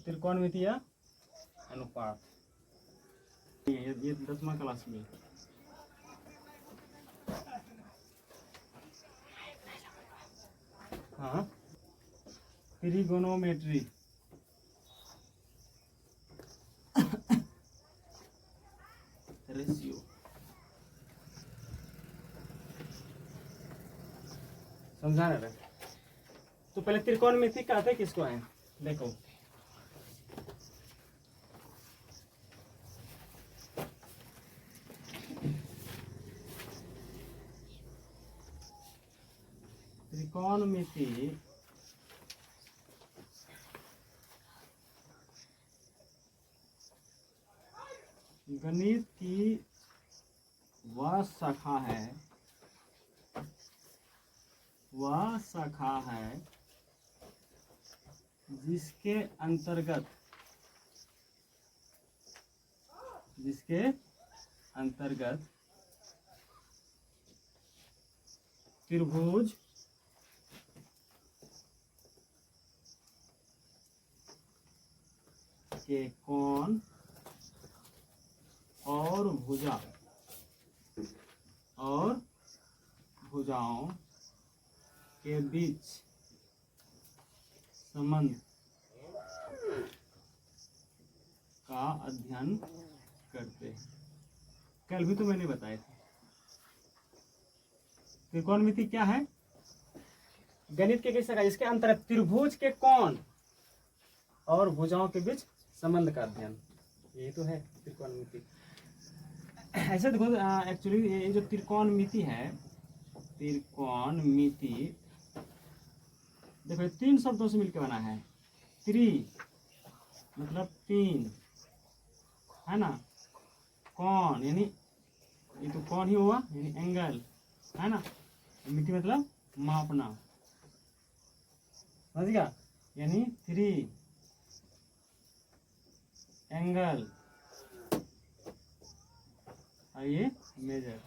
त्रिकोणमितीय अनुपात, ये 10वीं क्लास में। हाँ, ट्रिगोनोमेट्री रेशियो समझा रहे। तो पहले त्रिकोणमिति कहते किसको है, देखो त्रिकोणमिति गणित की वह शाखा है जिसके अंतर्गत त्रिभुज के कोण और भुजाओं के बीच संबंध का अध्ययन करते हैं। कल भी तो मैंने बताया था। त्रिकोणमिति क्या है, गणित के किस इसके अंतर्गत त्रिभुज के कोण और भुजाओं के बीच संबंध का अध्ययन, यही तो है त्रिकोणमिति। ऐसे देखो एक्चुअली ये जो त्रिकोणमिति है, त्रिकोणमिति देखो 3 शब्दों से मिलकर बना है। त्रि मतलब 3 है ना, कोण यानी ये तो कोण ही हुआ यानी एंगल है ना, मिति मतलब मापना, समझ गया, यानी 3 एंगल और ये मेजर,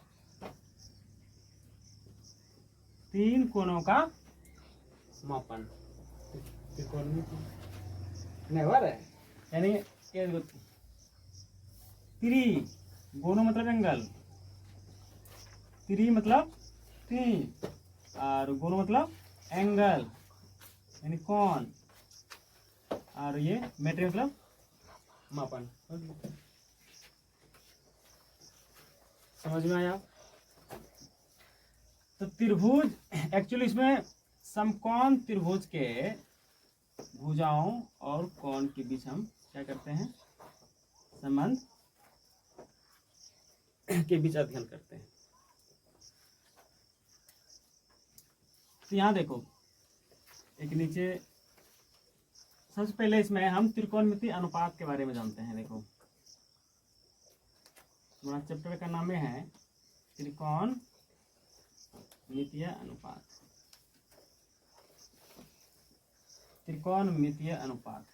3 कोणों का मापन त्रिकोणमिति नहीं हुआ है। यानी ये त्रि गोनो मतलब एंगल, त्रि मतलब 3 और गोनो मतलब एंगल यानी कोण, और ये मेट्री मतलब मापन। समझ में आया। तो त्रिभुज एक्चुअली इसमें समकोण त्रिभुज के भुजाओं और कोण के बीच हम क्या करते हैं, संबंध के बीच अध्ययन करते हैं। तो यहाँ देखो एक नीचे सबसे पहले इसमें हम त्रिकोणमिति अनुपात के बारे में जानते हैं। देखो हमारा चैप्टर का नाम है त्रिकोणमितीय अनुपात। त्रिकोणमितीय अनुपात,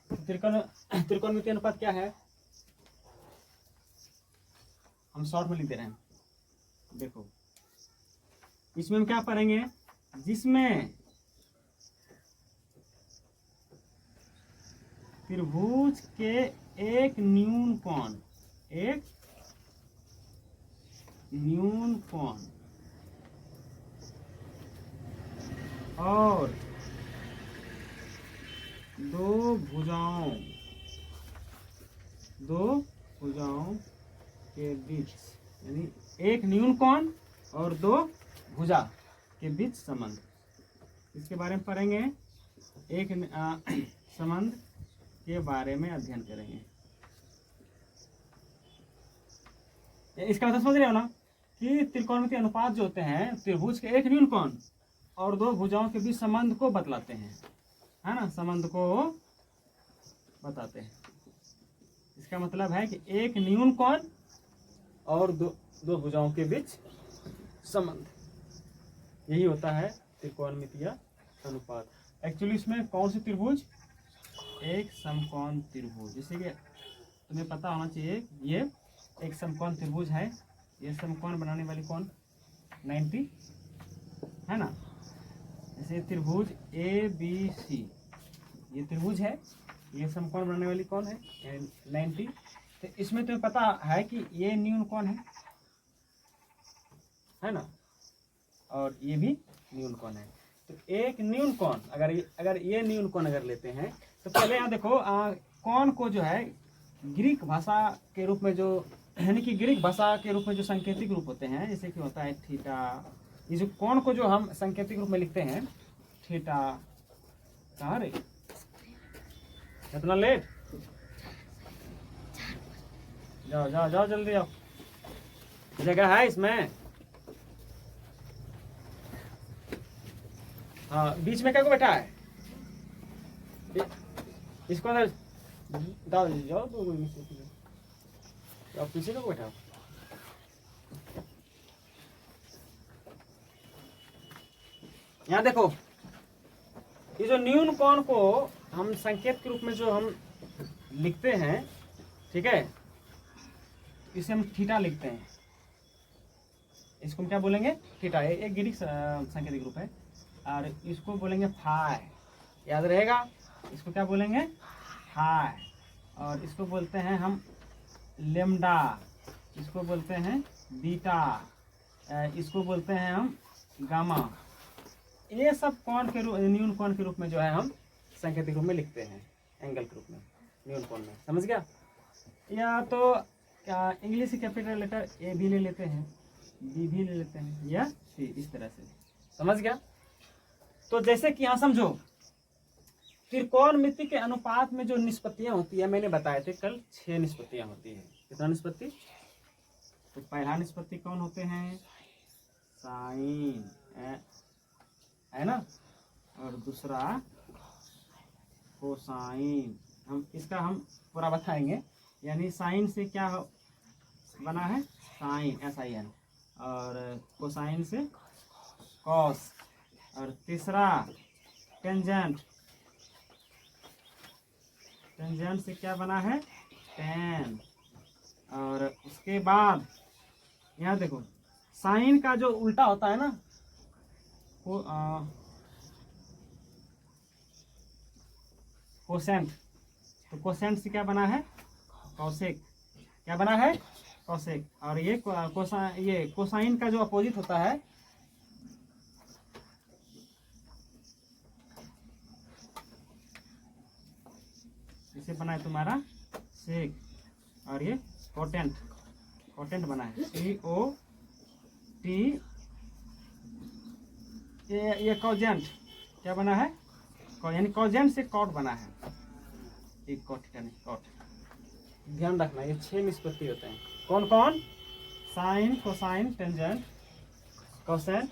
त्रिकोणमितीय अनुपात क्या है, हम शॉर्ट में लिख दे रहे हैं। देखो इसमें हम क्या पढ़ेंगे, जिसमें त्रिभुज के एक न्यून कोण और 2 भुजाओं के बीच, यानी एक न्यून कोण और 2 भुजा के बीच संबंध, इसके बारे में पढ़ेंगे। एक संबंध के बारे में अध्ययन करेंगे। इसका मतलब समझ रहे हो ना कि त्रिकोणमितीय अनुपात जो होते हैं त्रिभुज के एक न्यून कोण और 2 भुजाओं के बीच संबंध को बतलाते हैं, है ना, संबंध को बताते हैं। इसका मतलब है कि एक न्यून कोण और 2 भुजाओं के बीच संबंध, यही होता है त्रिकोणमितीय अनुपात। एक्चुअली इसमें कौन सी त्रिभुज, एक समकोण त्रिभुज, जैसे कि तुम्हें पता होना चाहिए ये एक समकोण त्रिभुज है, ये समकोण बनाने वाली कोण 90 है ना, जैसे त्रिभुज ABC, ये त्रिभुज है, ये समकोण बनाने वाली कौन है 90। तो इसमें तुम्हें पता है कि ये न्यून कौन है ना, और ये भी न्यून कौन है। तो एक न्यून कौन अगर ये न्यून कौन अगर लेते हैं तो पहले यहाँ देखो कौन को जो है ग्रीक भाषा के रूप में, जो यानी कि ग्रीक भाषा के रूप में जो सांकेतिक रूप होते हैं, जैसे कि होता है थीटा, ये जो कौन को जो हम सांकेतिक रूप में लिखते हैं थीटा, कहाँ रे इतना लेट, जाओ जाओ जाओ जल्दी आओ, जगह है इसमें। हाँ बीच में क्या को बैठा है, इसको अंदर डाल जाओ, तो पीछे को बैठा हो। यहाँ देखो ये जो न्यून कोण को हम संकेत के रूप में जो हम लिखते हैं, ठीक है, इसे हम थीटा लिखते हैं। इसको हम क्या बोलेंगे थीटा, एक ग्रीक सांकेतिक रूप है, और इसको बोलेंगे फाई, याद रहेगा। इसको क्या बोलेंगे फाई, और इसको बोलते हैं हम लेम्डा, इसको बोलते हैं बीटा, इसको बोलते हैं हम गामा। ये सब कोण के रूप, न्यून कोण के रूप में जो है हम सांकेतिक रूप में लिखते हैं, एंगल के रूप में, न्यून कोण में, समझ गया। या तो इंग्लिश कैपिटल लेटर ए भी ले लेते हैं, बी भी ले लेते हैं, या सी, इस तरह से, समझ गया। तो जैसे कि यहाँ समझो त्रिकोणमिति के अनुपात में जो निष्पत्तियां होती है, मैंने बताए थे कल 6 निष्पत्तियां होती है। कितना निष्पत्ति, तो पहला निष्पत्ति कौन होते हैं साइन, है ना, और दूसरा कोसाइन। हम इसका हम पूरा बताएंगे, यानी साइन से क्या बना है साइन, SIN, और कोसाइन से कॉस, और तीसरा टेंजेंट, टेंजेंट से क्या बना है टेन, और उसके बाद यहाँ देखो साइन का जो उल्टा होता है ना वो कोसेंट, तो कोसेंट से क्या बना है कौशिक, क्या बना है कौशिक। और ये कोसाइन का जो अपोजिट होता है इसे बना है तुम्हारा सेक, और ये कोटेंट, कोटेंट बना है COT, ये कॉजेंट क्या बना है, यानी कॉजेंट से कॉट बना है, एक कॉट, कॉट। ध्यान रखना ये 6 निष्पत्ति होते हैं, कौन कौन, साइन, कोसाइन, टेंजेंट, कोसेंट,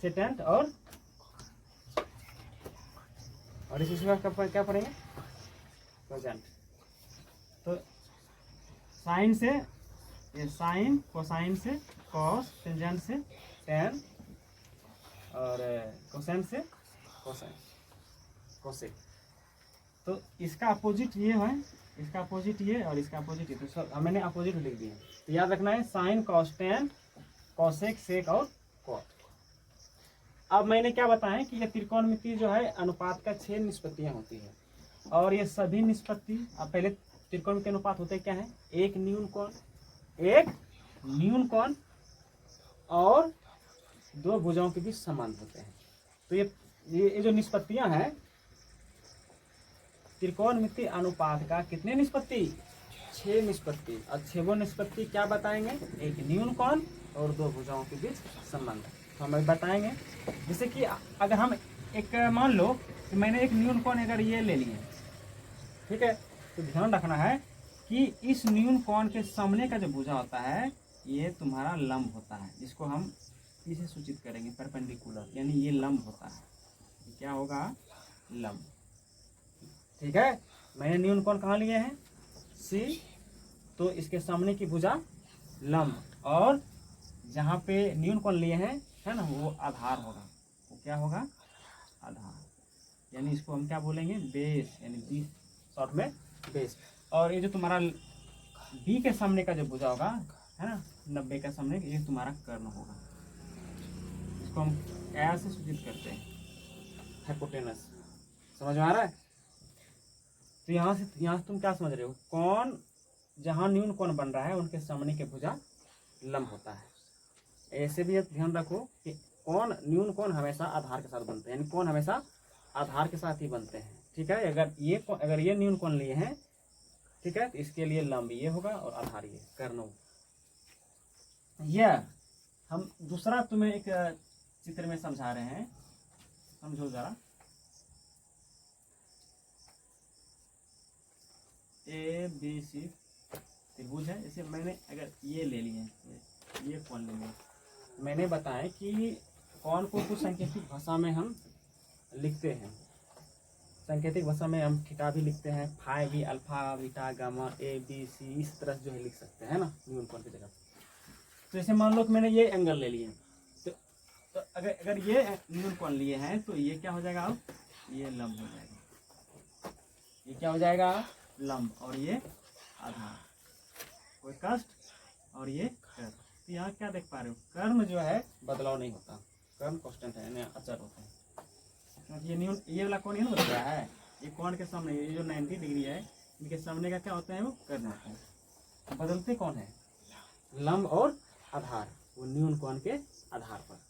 सेटेंट, और इसमें क्या पढ़ेंगे कोजेंट। तो साइन से ये साइन, कोसाइन से कॉस, टेंजेंट से टेन, और कोसेंट से कोसाइन, कोसेक। तो इसका अपोजिट ये है, इसका अपोजिट ये, और इसका अपोजिट ये, तो सब मैंने अपोजिट लिख दिए। तो याद रखना है साइन, कॉस, टेन, कोसेक, सेक और कॉट। अब मैंने क्या बताया कि ये त्रिकोणमिति जो है अनुपात का 6 निष्पत्तियां होती है, और ये सभी निष्पत्ति, अब पहले त्रिकोण के अनुपात होते क्या है, एक न्यून कोण, एक न्यून कोण और 2 भुजाओं के बीच संबंध होते हैं। तो ये जो निष्पत्तियां हैं त्रिकोणमिति अनुपात का, कितने निष्पत्ति 6 निष्पत्ति, और 6 निष्पत्ति क्या बताएंगे, एक न्यून कोण और 2 भुजाओं के बीच संबंध हम बताएंगे। जैसे कि अगर हम एक मान लो कि मैंने एक न्यून कोण अगर ये ले लिए, ठीक है, तो ध्यान रखना है कि इस न्यून कोण के सामने का जो भुजा होता है ये तुम्हारा लंब होता है, जिसको हम इसे सूचित करेंगे परपेंडिकुलर, यानी ये लंब होता है, क्या होगा लंब, ठीक है। मैंने न्यून कोण कहाँ लिए हैं C, तो इसके सामने की भुजा लंब, और जहाँ पे न्यून कोण लिए हैं है ना वो आधार होगा, वो क्या होगा आधार, यानी इसको हम क्या बोलेंगे बेस, यानी बी शॉर्ट में बेस। और ये जो तुम्हारा B के सामने का जो भुजा होगा है ना 90 के सामने, ये तुम्हारा कर्ण होगा, इसको हम ऐसे सूचित करते हैं, हाइपोटेनस। समझ में आ रहा है? तो यहाँ से तुम क्या समझ रहे हो, कौन जहाँ न्यून कोण बन रहा है उनके सामने के भुजा लंब होता है। ऐसे भी ध्यान रखो कि कोण न्यून कोण हमेशा आधार के साथ बनते हैं, यानी कोण हमेशा आधार के साथ ही बनते हैं। ठीक है, अगर ये न्यून कोण लिए हैं, ठीक है, तो इसके लिए लंब ये होगा और आधार ये कर्ण। यह हम दूसरा तुम्हें एक चित्र में समझा रहे हैं, समझो जरा। ए बी सी त्रिभुज है, इसे मैंने अगर ये ले लिए, ये कोण ले लिया, मैंने बताया कि कोण को कुछ सांकेतिक भाषा में हम लिखते हैं। सांकेतिक भाषा में हम थीटा भी लिखते हैं, फाई भी, alpha beta gamma A B C, इस तरह जो है लिख सकते हैं ना न्यून कोण की जगह। तो जैसे मान लो कि मैंने ये एंगल ले लिए, तो अगर ये न्यून कोण लिए हैं तो ये क्या हो जाएगा, अब ये लंब हो जाएगा, ये क्या हो जाएगा, लंब, और ये आधार, कोई कष्ट, और ये कर्ण। तो यहाँ क्या देख पा रहे हो, कर्ण जो है बदलाव नहीं होता, कर्ण कांस्टेंट है, अचर होता है, क्योंकि ये वाला कोण नहीं बदल रहा है। ये कोण के सामने ये जो 90 डिग्री है, इनके सामने का क्या होता है, वो कर्ण होता है। बदलते कौन है, लंब और आधार, वो न्यून कोण के आधार पर।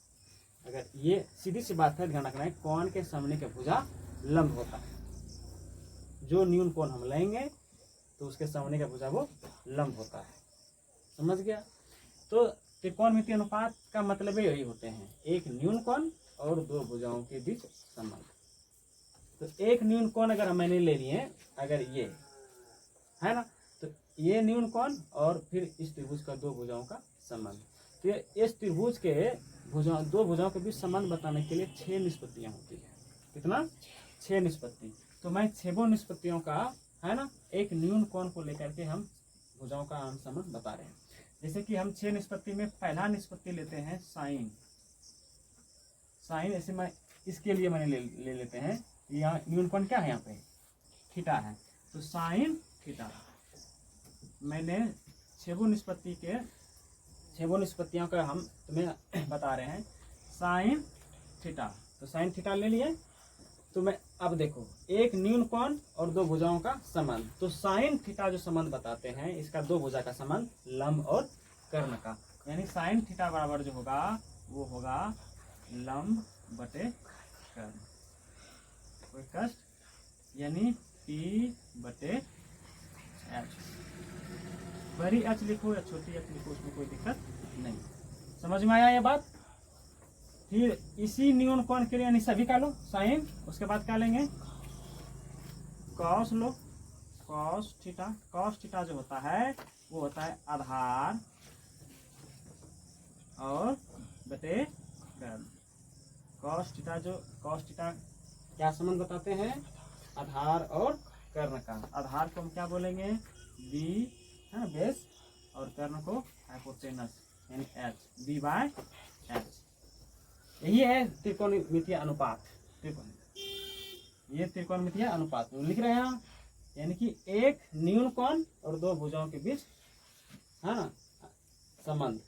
अगर ये सीधी सी बात है, ध्यान रखना है, कोण के सामने का भुजा लंब होता है। जो न्यून कोण हम लेंगे तो उसके सामने का भुजा वो लंब होता है। समझ गया? तो त्रिकोणमितीय अनुपात का मतलब यही होते हैं, एक न्यून कोण और दो भुजाओं के बीच संबंध। तो एक न्यून कोण अगर मैंने ले लिए, अगर ये है ना, तो ये न्यून कोण और फिर इस त्रिभुज का दो भुजाओं का संबंध। तो इस त्रिभुज के दो भुजाओं के बीच संबंध बताने के लिए 6 निष्पत्तियां होती है। कितना? 6 निष्पत्ति। तो मैं 6 निष्पत्तियों का, है ना, एक न्यून कोण को लेकर के हम भुजाओं का हम संबंध बता रहे हैं। जैसे कि हम 6 निष्पत्ति में पहला निष्पत्ति लेते हैं साइन। साइन ऐसे मैं इसके लिए मैंने ले लेते हैं, यहाँ न्यून कोण क्या है, यहाँ पे थीटा है, तो साइन थीटा। मैंने 6 निष्पत्तियों का हम तुम्हें बता रहे हैं, साइन थीटा। तो साइन थीटा ले लिए। तो मैं अब देखो, एक न्यून कोण और दो भुजाओं का संबंध। तो साइन थीटा जो संबंध बताते हैं, इसका दो भुजा का संबंध लंब और कर्ण का, यानी साइन थीटा बराबर जो होगा वो होगा लंब बटे कर्ण। कोई कष्ट, यानी P बटे H। बड़ी H लिखो या छोटी H लिखो, उसमें कोई दिक्कत नहीं। समझ में आया ये बात? फिर इसी न्यून कोण के लिए यानी सभी का लो साइन, उसके बाद क्या लेंगे, कॉस लो, कॉस थीटा। कॉस थीटा जो होता है वो होता है आधार और बटे कर्ण। कॉस थीटा क्या संबंध बताते हैं, आधार और कर्ण का। आधार को हम क्या बोलेंगे, बी है बेस, और कर्ण को हाइपोटेनस यानी एच, बी बाय एच। यही है त्रिकोणमितीय अनुपात। ये त्रिकोणमितीय अनुपात लिख रहे हैं, यानी कि एक न्यून कोण और दो भुजाओं के बीच, है ना, संबंध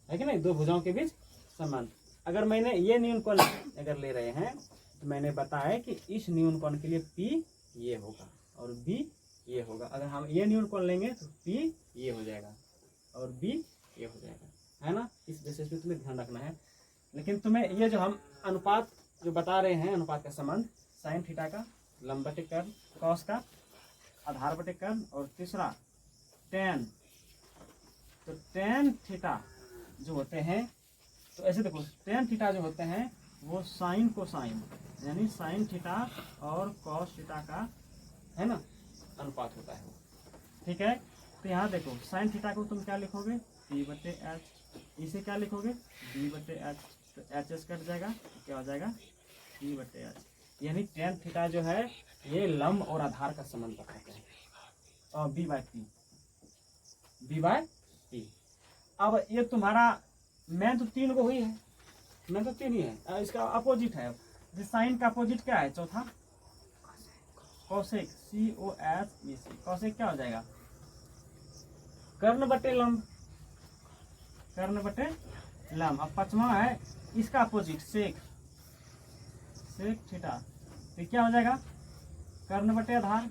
है कि नहीं, दो भुजाओं के बीच संबंध। अगर मैंने ये न्यून कोण अगर ले रहे हैं, तो मैंने बताया कि इस न्यून कोण के लिए P ये होगा और B ये होगा। अगर हम ये न्यून कोण लेंगे तो P ये हो जाएगा और B ये हो जाएगा, है ना। इस बेसिस पे तुम्हें ध्यान रखना है। लेकिन तुम्हें ये जो हम अनुपात जो बता रहे हैं, अनुपात का संबंध साइन थीटा का, लंब बटे कर्ण, कॉस का, आधार बटे कर्ण, और तीसरा टेन। तो टेन थीटा जो होते हैं, तो ऐसे देखो, टेन थीटा जो होते हैं वो साइन को साइन, यानी साइन थीटा और कॉस थीटा का, है ना, अनुपात होता है वो। ठीक है, तो यहाँ देखो साइन थीटा को तुम क्या लिखोगे, P बटे एच। इसे क्या लिखोगे, B बटे एच। तो एच एच कट जाएगा, तो क्या हो जाएगा, P बटे एच। यानी टेन थीटा जो है ये लंब और आधार का संबंध बताते हैं, और B बाय P। अब ये तुम्हारा मैं तो 3 को हुई है, मैं तो 3 ही है, इसका अपोजिट है। साइन का अपोजिट क्या है, चौथा कोसेक, COSEC। कोसेक क्या हो जाएगा, कर्ण बटे लंब, कर्ण बटे लंब। अब पांचवा है इसका अपोजिट सेक, सेक थीटा, तो क्या हो जाएगा कर्ण बटे आधार,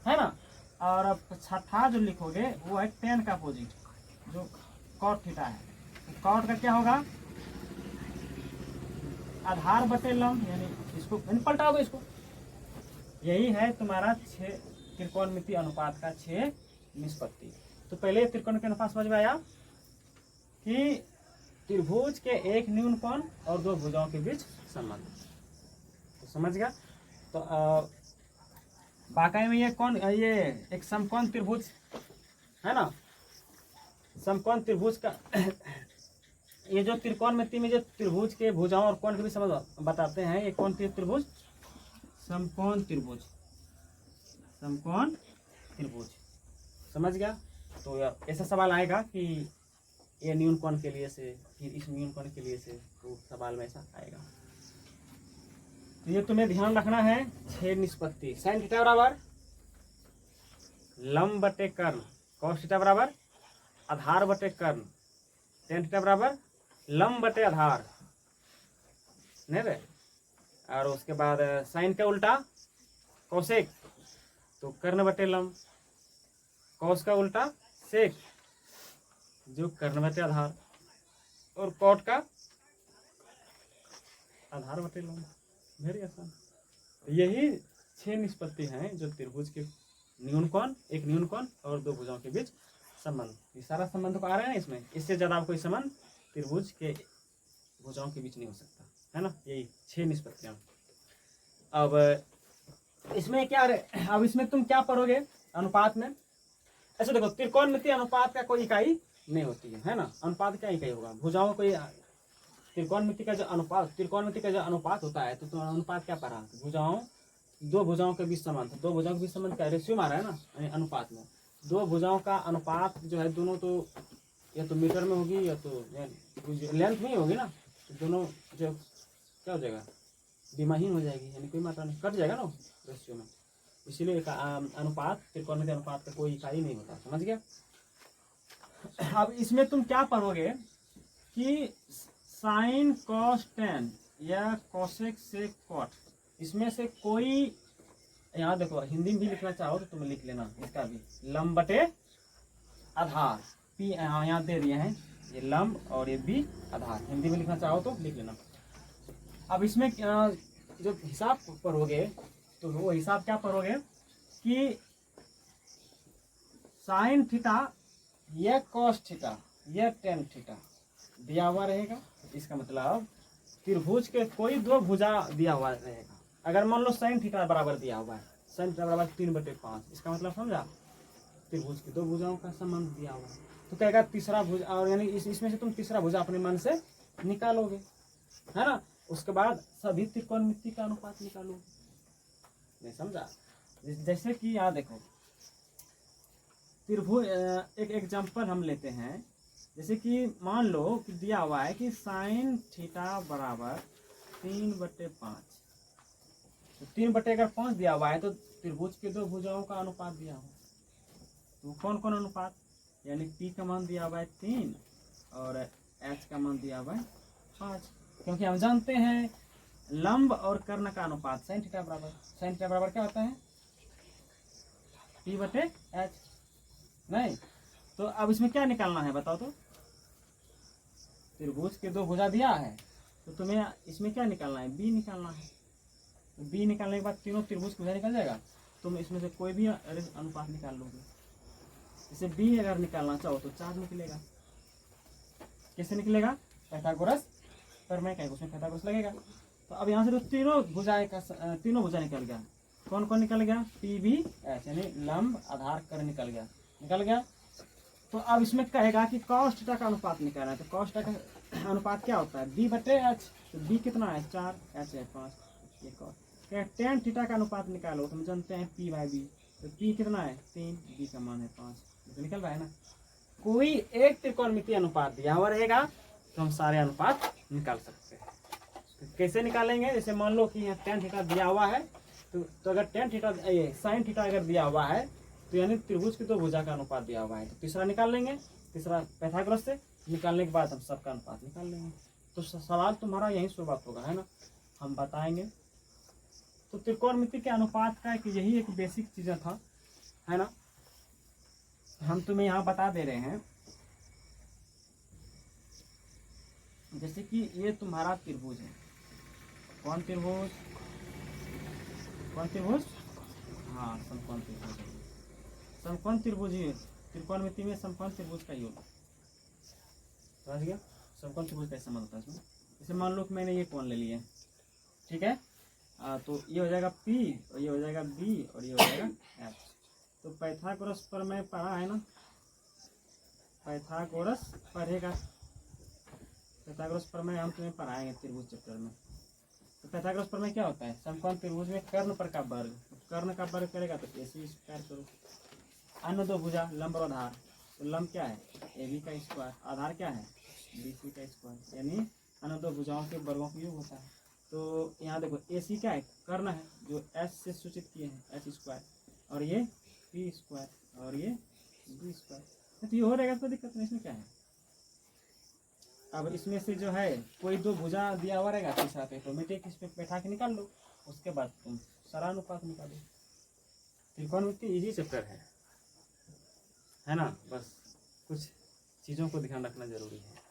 है ना। और अब छठा जो लिखोगे वो है टेन का अपोजिट जो कॉट थीटा है, तो कॉट का क्या होगा आधार बटे लंब, यानी इसको पलटा दो इसको। यही है तुम्हारा 6 त्रिकोणमितीय अनुपात का 6 निष्पत्ति। तो पहले त्रिकोण के अनुपात समझ में आया कि त्रिभुज के एक न्यून कोण और दो भुजाओं के बीच संबंध, तो समझ गया। तो वाकई में ये कौन, ये एक समकोण त्रिभुज है ना, समकोण त्रिभुज का ये जो त्रिकोणमिति में जो त्रिभुज के भुजाओं और कोण के भी संबंध बताते हैं, ये कौन त्रिभुज, समकोण त्रिभुज, समकोण त्रिभुज, समझ गया। तो ऐसा सवाल आएगा कि ये न्यून कोण के लिए से, फिर इस न्यून कोण के लिए से, तो सवाल में ऐसा आएगा। तो ये तुम्हें ध्यान रखना है 6 निष्पत्ति। साइन थीटा बराबर लंब बटे कर्ण, कॉस थीटा बराबर आधार बटे कर्ण, टेन थीटा बराबर लंब बटे आधार, नहीं रे। और उसके बाद साइन का उल्टा कोसेक, तो कर्ण बटे लंब, कॉस का उल्टा सेक जो कर्ण बटे आधार, और कॉट का आधार बटे लंब। वेरी आसान। यही 6 निष्पत्ति हैं जो त्रिभुज के न्यून कोण, एक न्यून कोण और दो भुजाओं के बीच संबंध, ये सारा संबंध को आ रहा है ना इसमें, इससे ज्यादा कोई संबंध त्रिभुज के भुजाओं के बीच नहीं हो सकता, है ना। यही 6 निष्पत्तियां। अब इसमें क्या, अब इसमें तुम क्या पढ़ोगे अनुपात में, ऐसे देखो त्रिकोणमितीय अनुपात का कोई इकाई नहीं होती है ना। अनुपात क्या इकाई होगा, भुजाओं कोई त्रिकोणमिति का जो अनुपात, त्रिकोणमिति का जो अनुपात होता है, तो अनुपात क्या पढ़ा, भुजाओं, दो भुजाओं के बीच संबंध, दो भुजाओं के बीच संबंध का रेशियो मारा है ना, यानी अनुपात में दो भुजाओं का अनुपात जो है, दोनों तो या तो मीटर में होगी या तो लेंथ में ही होगी ना, तो दोनों जो क्या हो जाएगा दिमाहीन हो जाएगी, यानी कोई मात्रा नहीं, कट जाएगा ना रेशियो में। इसीलिए अनुपात, त्रिकोणमितीय अनुपात का कोई इकाई नहीं होता, समझ गया। अब इसमें तुम क्या पढ़ोगे कि साइन कॉस टेन या कोसेक सेक कॉट, इसमें से कोई, यहाँ देखो हिंदी में भी लिखना चाहो तो तुम लिख लेना इसका भी, लंब बटे आधार, पी यहाँ दे दिए हैं, ये लंब और ये बी आधार, हिंदी में लिखना चाहो तो लिख लेना। अब इसमें जो हिसाब पढ़ोगे तो वो हिसाब क्या पढ़ोगे कि साइन थीटा यह कॉस थीटा यह टेन थीटा दिया हुआ रहेगा, इसका मतलब त्रिभुज के कोई दो भुजा दिया हुआ रहेगा। अगर मान लो साइन थीटा बराबर दिया हुआ है, साइन थीटा बराबर 3/5, इसका मतलब समझा, त्रिभुज की दो भुजाओं का संबंध दिया हुआ है, तो कहेगा तीसरा भुजा, और यानी इसमें से तुम तीसरा भुजा अपने मन से निकालोगे, है ना। उसके बाद सभी त्रिकोणमिति का अनुपात निकालोगे, नहीं समझा। जैसे कि यहाँ देखो त्रिभुज, एक एग्जाम्पल हम लेते हैं, जैसे कि मान लो कि दिया हुआ है कि साइन थीटा बराबर 3/5, तो 3/5 दिया हुआ है, तो त्रिभुज के दो भुजाओं का अनुपात दिया हुआ है, तो कौन कौन अनुपात, यानी पी का मान दिया हुआ है 3 और एच का मान दिया हुआ है 5, क्योंकि हम जानते हैं लंब और कर्ण का अनुपात साइन थीटा बराबर क्या होता है P/H, नहीं। तो अब इसमें क्या निकालना है बताओ, तो त्रिभुज के दो भुजा दिया है, तो तुम्हें इसमें क्या निकालना है, बी निकालना है। बी निकालने के बाद तीनों त्रिभुज की भुजा निकल जाएगा, तुम इसमें से कोई भी अनुपात निकाल लोगे। जैसे बी अगर निकालना चाहो तो 4 निकलेगा, कैसे निकलेगा, पाइथागोरस प्रमेय का उसमें पाइथागोरस लगेगा। तो अब यहाँ से तो तीनों भुजा निकल गया, कौन कौन निकल गया, P/H, यानी लंब आधार कर्ण निकल गया। तो अब इसमें कहेगा कि कॉस थीटा का अनुपात निकालना है, तो कॉस थीटा का अनुपात क्या होता है, B/H, तो B कितना है 4, H है 5, ये कॉस। टेन थीटा का अनुपात निकालो, तो हम जानते हैं P/B, तो P कितना है 3, B का मान है 5, तो निकल रहा है ना। कोई एक त्रिकोणमितीय अनुपात दिया हुआ रहेगा तो हम सारे अनुपात निकाल सकते हैं। तो कैसे निकालेंगे, जैसे मान लो कि यहाँ टेन थीटा दिया हुआ है, तो अगर टेन थीटा साइन थीटा अगर दिया हुआ है, तो यानी त्रिभुज की दो भुजा का अनुपात दिया हुआ है, तो तीसरा निकाल लेंगे, तीसरा पाइथागोरस से, निकालने के बाद हम सबका अनुपात निकाल लेंगे। तो सवाल तुम्हारा यही शुरुआत होगा, है ना, हम बताएंगे। तो त्रिकोणमिति के अनुपात का एक यही एक बेसिक चीज़ था, है ना। हम तुम्हें यहाँ बता दे रहे हैं, जैसे कि ये तुम्हारा त्रिभुज है। कौन त्रिभुज? कौन त्रिभुज? हाँ, समकोण त्रिभुज है। समकोण त्रिभुज ही त्रिकोणमिति में समकोण त्रिभुज का ही होगा, समझ गया। समकोण त्रिभुज कैसे संबंध होता है इसमें? जैसे मान लो कि मैंने ये कोण ले लिया, ठीक है। तो ये हो जाएगा P और ये हो जाएगा B और ये हो जाएगा H। तो पाइथागोरस पर मैं पढ़ा है ना, पाइथागोरस पढ़ेगा, पाइथागोरस पर मैं हम तुम्हें पढ़ाएंगे त्रिभुज चैप्टर में। तो पाइथागोरस पर में क्या होता है? समकोण त्रिभुज में कर्ण पर का वर्ग, कर्ण का वर्ग करेगा तो AC स्क्वायर करो। अन्य दो भुजा लंब और आधार, तो लंब क्या है? AB का स्क्वायर, आधार क्या है? BC का स्क्वायर, यानी अन्य दो भुजाओं के वर्गों का योग होता है। तो यहाँ देखो AC क्या है? कर्ण है, जो S से सूचित किए हैं, H स्क्वायर, और ये P स्क्वायर और ये B स्क्वायर। तो ये हो रहेगा, कोई दिक्कत नहीं, इसमें क्या है। अब इसमें से जो है कोई दो भुजा दिया हुआ रहेगा, तीसरा पे ऑटोमेटिक इस पे बैठा के निकाल लो, उसके बाद तुम सारा अनुपात निकालो। त्रिकोणमिति इजी चैप्टर है ना। बस कुछ चीज़ों को ध्यान रखना जरूरी है।